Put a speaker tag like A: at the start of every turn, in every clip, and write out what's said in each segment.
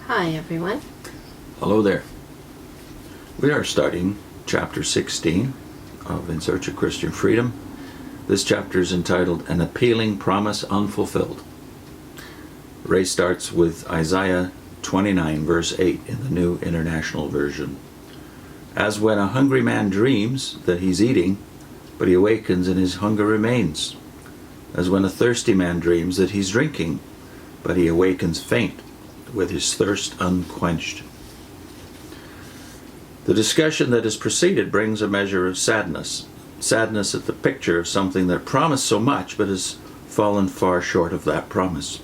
A: Hi, everyone.
B: Hello there. We are starting chapter 16 of In Search of Christian Freedom. This chapter is entitled An Appealing Promise Unfulfilled. Ray starts with Isaiah 29 verse 8 in the New International Version. As when a hungry man dreams that he's eating, but he awakens and his hunger remains. As when a thirsty man dreams that he's drinking, but he awakens faint, with his thirst unquenched. The discussion that has preceded brings a measure of sadness. Sadness at the picture of something that promised so much but has fallen far short of that promise.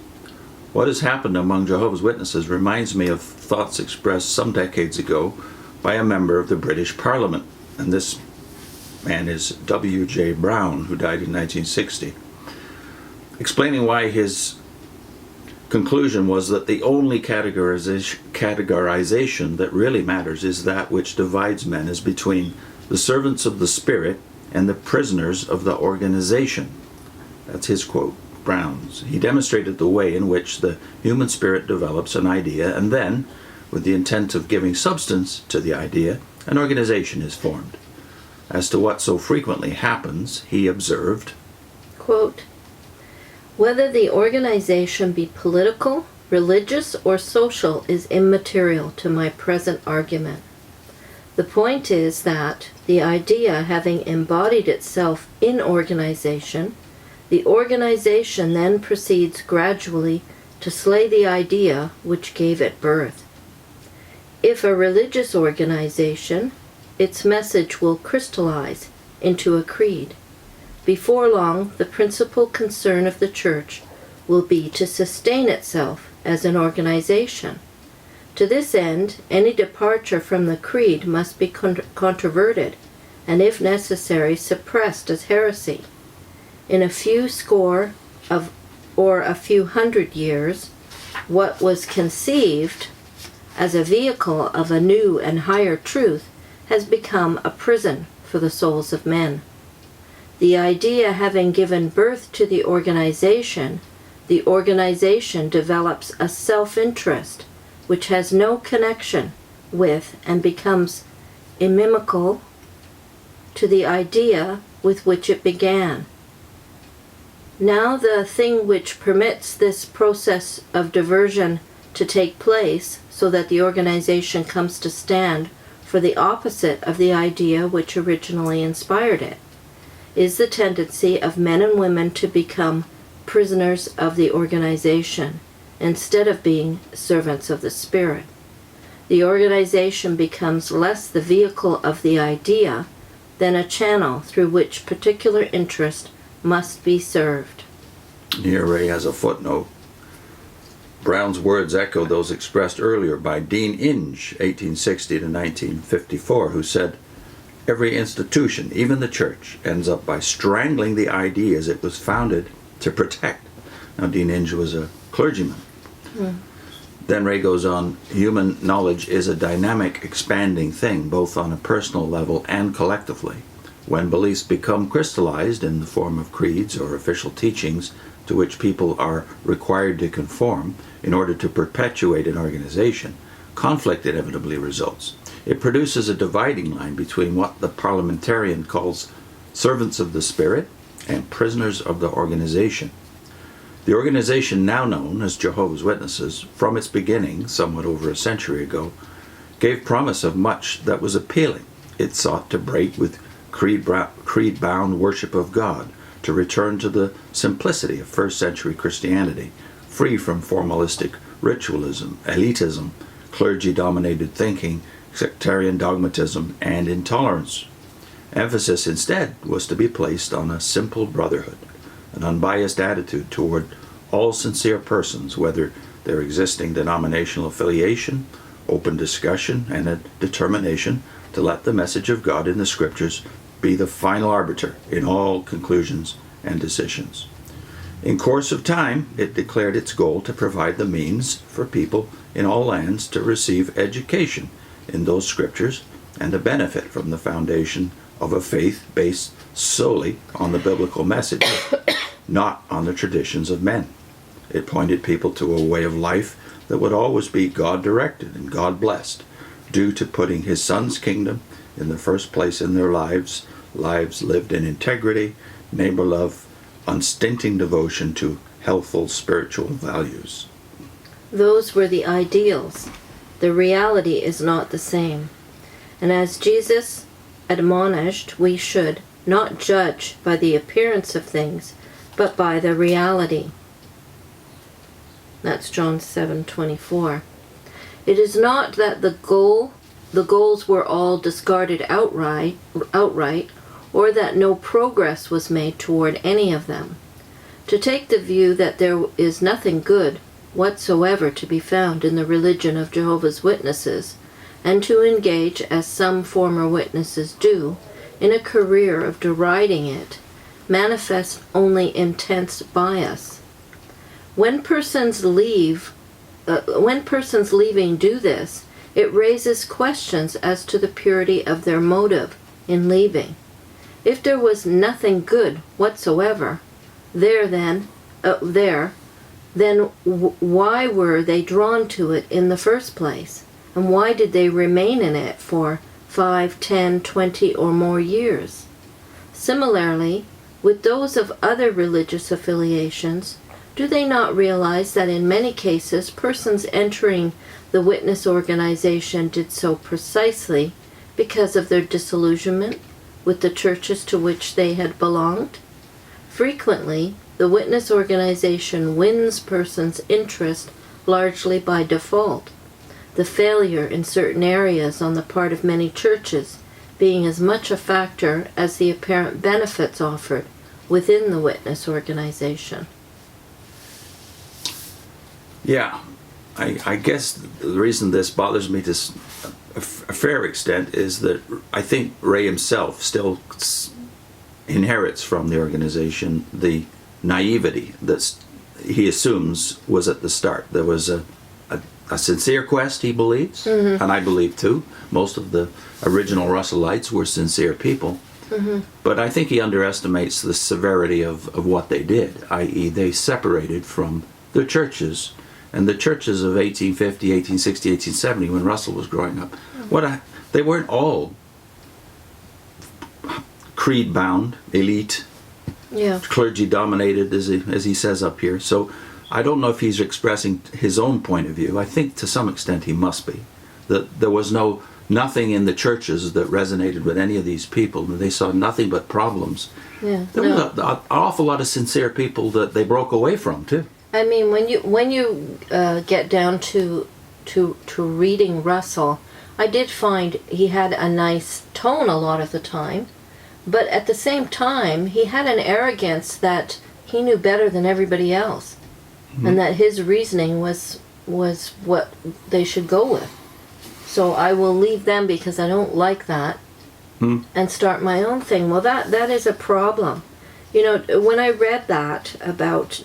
B: What has happened among Jehovah's Witnesses reminds me of thoughts expressed some decades ago by a member of the British Parliament, and this man is W.J. Brown, who died in 1960, explaining why his conclusion was that the only categorization that really matters is that which divides men is between the servants of the Spirit and the prisoners of the organization. That's his quote, Brown's. He demonstrated the way in which the human spirit develops an idea, and then, with the intent of giving substance to the idea, an organization is formed. As to what so frequently happens, he observed,
A: quote, whether the organization be political, religious, or social is immaterial to my present argument. The point is that, the idea having embodied itself in organization, the organization then proceeds gradually to slay the idea which gave it birth. If a religious organization, its message will crystallize into a creed. Before long, the principal concern of the Church will be to sustain itself as an organization. To this end, any departure from the creed must be controverted, and if necessary, suppressed as heresy. In a few score of or a few hundred years, what was conceived as a vehicle of a new and higher truth has become a prison for the souls of men. The idea having given birth to the organization develops a self-interest which has no connection with and becomes inimical to the idea with which it began. Now the thing which permits this process of diversion to take place so that the organization comes to stand for the opposite of the idea which originally inspired it is the tendency of men and women to become prisoners of the organization instead of being servants of the Spirit. The organization becomes less the vehicle of the idea than a channel through which particular interest must be served.
B: Here Ray has a footnote. Brown's words echo those expressed earlier by Dean Inge, 1860 to 1954, who said, every institution, even the church, ends up by strangling the ideas it was founded to protect. Now, Dean Inge was a clergyman. Then Ray goes on, human knowledge is a dynamic, expanding thing, both on a personal level and collectively. When beliefs become crystallized in the form of creeds or official teachings to which people are required to conform in order to perpetuate an organization, conflict inevitably results. It produces a dividing line between what the parliamentarian calls servants of the Spirit and prisoners of the organization. The organization now known as Jehovah's Witnesses, from its beginning, somewhat over a century ago, gave promise of much that was appealing. It sought to break with creed-bound worship of God, to return to the simplicity of first-century Christianity, free from formalistic ritualism, elitism, clergy-dominated thinking, sectarian dogmatism, and intolerance. Emphasis instead was to be placed on a simple brotherhood, an unbiased attitude toward all sincere persons, whether their existing denominational affiliation, open discussion, and a determination to let the message of God in the Scriptures be the final arbiter in all conclusions and decisions. In course of time, it declared its goal to provide the means for people in all lands to receive education in those Scriptures and to benefit from the foundation of a faith based solely on the biblical message, not on the traditions of men. It pointed people to a way of life that would always be God-directed and God-blessed, due to putting his Son's kingdom in the first place in their lives lived in integrity, neighbor love, unstinting devotion to healthful spiritual values.
A: Those were the ideals. The reality is not the same. And as Jesus admonished, we should not judge by the appearance of things, but by the reality. That's John 7:24. It is not that the goals were all discarded outright, or that no progress was made toward any of them. To take the view that there is nothing good whatsoever to be found in the religion of Jehovah's Witnesses, and to engage, as some former witnesses do, in a career of deriding it, manifests only intense bias. When persons leaving do this, it raises questions as to the purity of their motive in leaving. If there was nothing good whatsoever then why were they drawn to it in the first place? And why did they remain in it for 5, 10, 20 or more years? Similarly, with those of other religious affiliations, do they not realize that in many cases persons entering the witness organization did so precisely because of their disillusionment with the churches to which they had belonged? Frequently, the witness organization wins persons' interest largely by default, the failure in certain areas on the part of many churches being as much a factor as the apparent benefits offered within the witness organization.
B: Yeah, I guess the reason this bothers me to a fair extent is that I think Ray himself still inherits from the organization the naivety that he assumes was at the start. There was a sincere quest, he believes, and I believe too. Most of the original Russellites were sincere people. But I think he underestimates the severity of what they did, i.e. they separated from the churches. And the churches of 1850, 1860, 1870, when Russell was growing up, they weren't all creed-bound, elite, clergy-dominated, as he says up here. So I don't know if he's expressing his own point of view. I think to some extent he must be. That there was nothing in the churches that resonated with any of these people. They saw nothing but problems. There was an awful lot of sincere people that they broke away from, too.
A: I mean, when you get down to reading Russell, I did find he had a nice tone a lot of the time, but at the same time, he had an arrogance that he knew better than everybody else, and that his reasoning was what they should go with. So I will leave them because I don't like that, and start my own thing. Well, that is a problem. You know, when I read that about,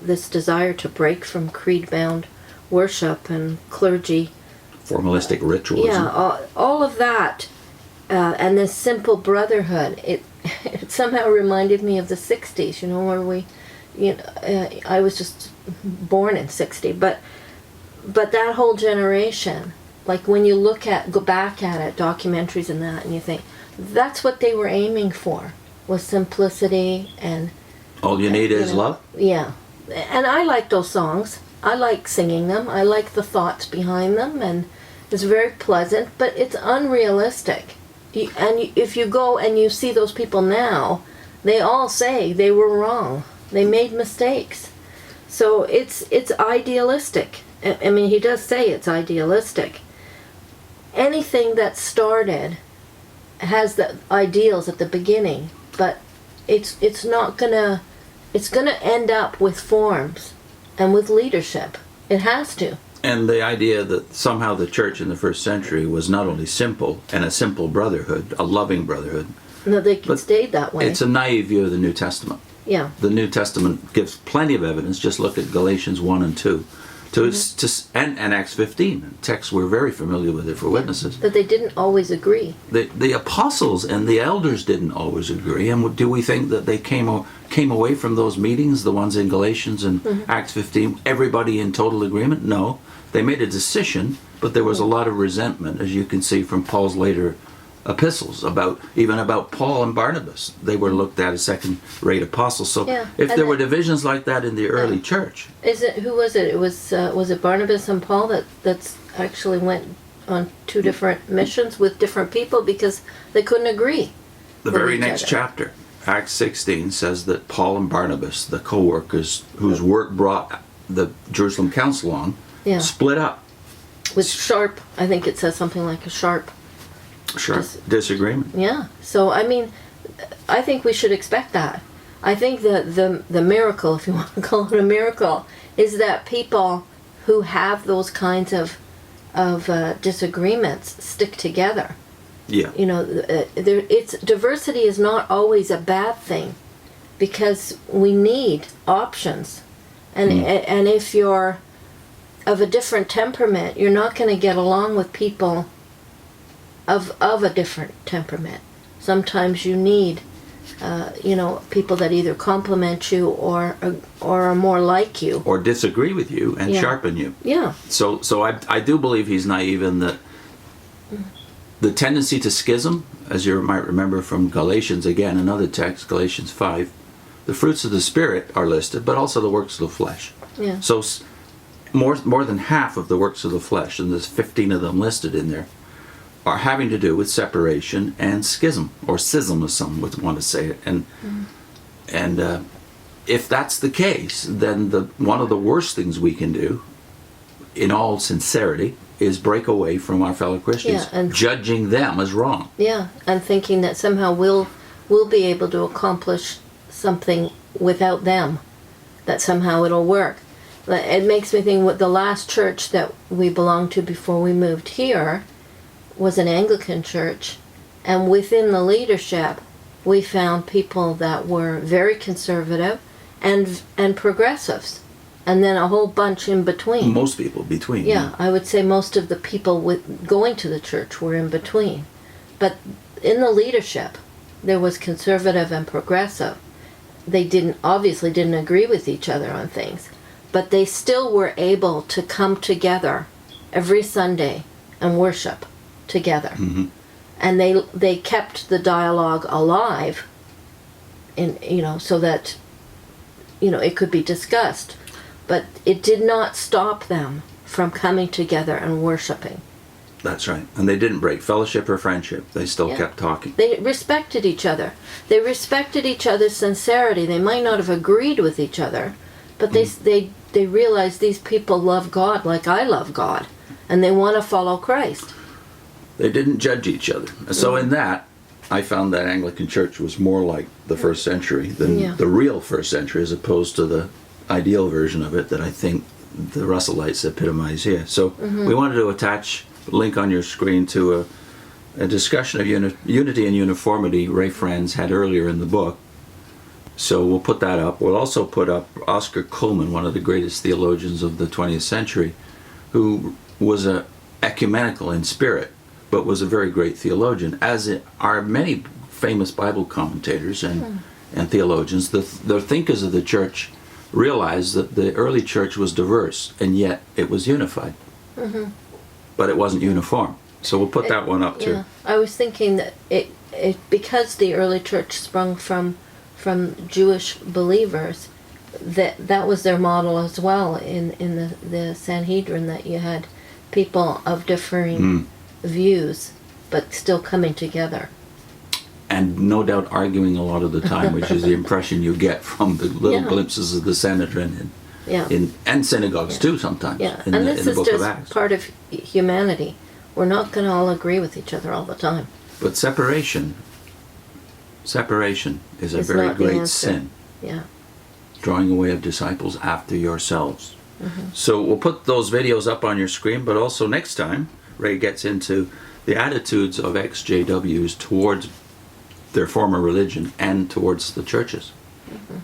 A: this desire to break from creed-bound worship and clergy.
B: Formalistic ritualism.
A: Yeah, all of that, and this simple brotherhood, it somehow reminded me of the 60s, where I was just born in 60, but that whole generation, like when you go back at it, documentaries and that, and you think, that's what they were aiming for, was simplicity and...
B: All you need is love?
A: Yeah. And I like those songs. I like singing them. I like the thoughts behind them, and it's very pleasant, but it's unrealistic. If you go and you see those people now, they all say they were wrong. They made mistakes. So it's idealistic. I mean, he does say it's idealistic. Anything that started has the ideals at the beginning, but it's gonna end up with forms and with leadership. It has to.
B: And the idea that somehow the church in the first century was not only simple and a simple brotherhood, a loving brotherhood.
A: No, they stayed that way.
B: It's a naive view of the New Testament.
A: Yeah.
B: The New Testament gives plenty of evidence. Just look at Galatians 1 and 2 And Acts 15, texts we're very familiar with it for witnesses.
A: But they didn't always agree.
B: The apostles and the elders didn't always agree. And do we think that they came away from those meetings, the ones in Galatians and Acts 15, everybody in total agreement? No. They made a decision, but there was a lot of resentment, as you can see from Paul's later epistles, even about Paul and Barnabas. They were looked at as second-rate apostles. So if there were divisions like that in the early church.
A: Who was it? It was it Barnabas and Paul that's actually went on 2 different missions with different people because they couldn't agree.
B: The very next chapter, Acts 16, says that Paul and Barnabas, the co-workers whose work brought the Jerusalem council on, split up.
A: With sharp, I think it says something like a sharp
B: disagreement.
A: Yeah. So, I mean, I think we should expect that. I think that the miracle, if you want to call it a miracle, is that people who have those kinds of disagreements stick together.
B: Yeah.
A: You know, diversity is not always a bad thing, because we need options, and if you're of a different temperament, you're not going to get along with people of a different temperament. Sometimes you need, people that either complement you or are more like you,
B: or disagree with you and sharpen you.
A: Yeah.
B: So I do believe he's naive in that the tendency to schism, as you might remember from Galatians, again another text, Galatians 5, the fruits of the Spirit are listed, but also the works of the flesh.
A: Yeah.
B: So more than half of the works of the flesh, and there's 15 of them listed in there, are having to do with separation and schism, or schism as some would want to say it. And if that's the case, then one of the worst things we can do, in all sincerity, is break away from our fellow Christians, judging them as wrong.
A: Yeah, and thinking that somehow we'll be able to accomplish something without them, that somehow it'll work. It makes me think what the last church that we belonged to before we moved here was an Anglican church, and within the leadership we found people that were very conservative and progressives, and then a whole bunch in between.
B: Most people between.
A: Yeah, I would say most of the people going to the church were in between. But in the leadership, there was conservative and progressive. They obviously didn't agree with each other on things, but they still were able to come together every Sunday and worship together.
B: Mm-hmm.
A: And they kept the dialogue alive, so that it could be discussed, but it did not stop them from coming together and worshiping.
B: That's right. And they didn't break fellowship or friendship. They still kept talking.
A: They respected each other. They respected each other's sincerity. They might not have agreed with each other, but they realized these people love God like I love God, and they want to follow Christ.
B: They didn't judge each other. So in that, I found that Anglican church was more like the first century than the real first century, as opposed to the ideal version of it that I think the Russellites epitomize here. So we wanted to attach a link on your screen to a discussion of unity and uniformity Ray Franz had earlier in the book. So we'll put that up. We'll also put up Oscar Cullmann, one of the greatest theologians of the 20th century, who was ecumenical in spirit, but was a very great theologian, as are many famous Bible commentators and theologians. The thinkers of the church realized that the early church was diverse, and yet it was unified. Mm-hmm. But it wasn't uniform. So we'll put that one up too.
A: Yeah. I was thinking that it because the early church sprung from Jewish believers, that was their model as well in the Sanhedrin, that you had people of differing views but still coming together.
B: And no doubt arguing a lot of the time, which is the impression you get from the little glimpses of the Sanhedrin and synagogues too sometimes.
A: Yeah,
B: in
A: and
B: the
A: this is
B: book of
A: just
B: Acts.
A: part of humanity. We're not going to all agree with each other all the time.
B: But separation is a
A: It's
B: very
A: not the
B: great
A: answer.
B: sin.
A: Yeah.
B: Drawing away of disciples after yourselves.
A: Mm-hmm.
B: So we'll put those videos up on your screen, but also next time Ray gets into the attitudes of ex-JWs towards their former religion and towards the churches.
A: Mm-hmm.